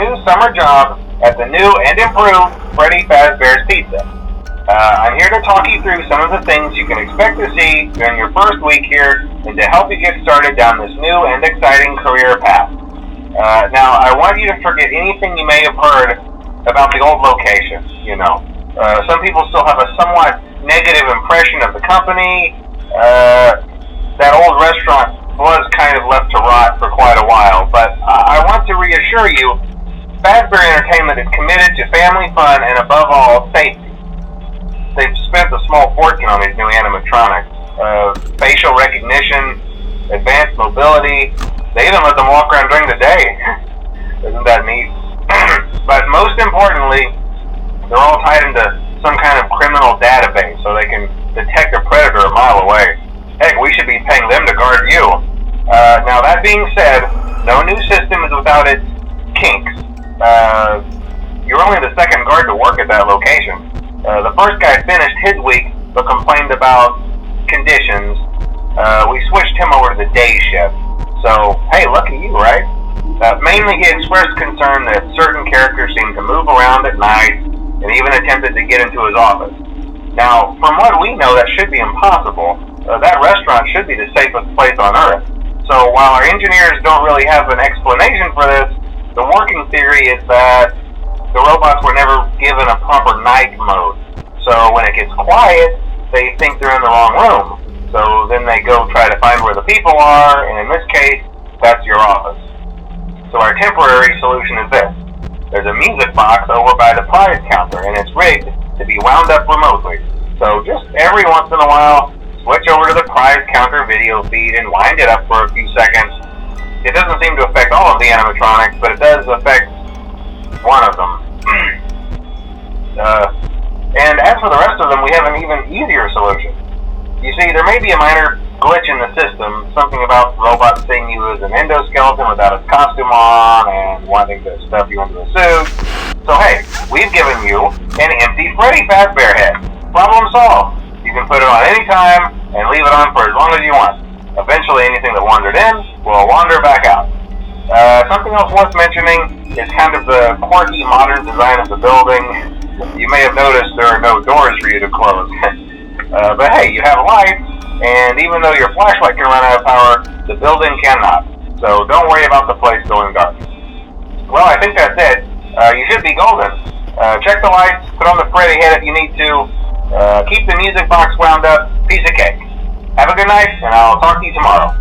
new summer job at the new and improved Freddy Fazbear's Pizza. I'm here to talk you through some of the things you can expect to see during your first week here and to help you get started down this new and exciting career path. Now, I want you to forget anything you may have heard about the old location, some people still have a somewhat negative impression of the company. That old restaurant was kind of left to rot for quite a while, but I want to reassure you, Fazbear Entertainment is committed to family fun and above all, safety. They've spent a small fortune on these new animatronics. Facial recognition, advanced mobility, they even let them walk around during the day. Isn't that neat? But most importantly, they're all tied into some kind of criminal database so they can detect a predator a mile away. Heck, we should be paying them to guard you. Now that being said, no new system is without its kinks. You're only the second guard to work at that location. The first guy finished his week but complained about conditions. We switched him over to the day shift. So, hey, lucky you, right? Mainly he expressed concern that certain characters seemed to move around at night and even attempted to get into his office. Now, from what we know, that should be impossible. That restaurant should be the safest place on Earth. So while our engineers don't really have an explanation for this, the working theory is that the robots were never given a proper night mode. So when it gets quiet, they think they're in the wrong room. So then they go try to find where the people are, and in this case, that's your office. So our temporary solution is this. There's a music box over by the prize counter, and it's rigged to be wound up remotely. So just every once in a while, switch over to the prize counter video feed and wind it up for a few seconds. It doesn't seem to affect all of the animatronics, but it does affect one of them. And as for the rest of them, we have an even easier solution. You see, there may be a minor glitch in the system, something about robots seeing you as an endoskeleton without a costume on and wanting to stuff you into a suit. So hey, we've given you an empty Freddy Fazbear head. Problem solved. You can put it on any time and leave it on for as long as you want. Eventually anything that wandered in will wander back out. Something else worth mentioning is kind of the quirky modern design of the building. You may have noticed there are no doors for you to close. But hey, you have lights, and even though your flashlight can run out of power, the building cannot. So don't worry about the place going dark. Well, I think that's it. You should be golden. Check the lights, put on the Freddy head if you need to. Keep the music box wound up. Piece of cake. Have a good night, and I'll talk to you tomorrow.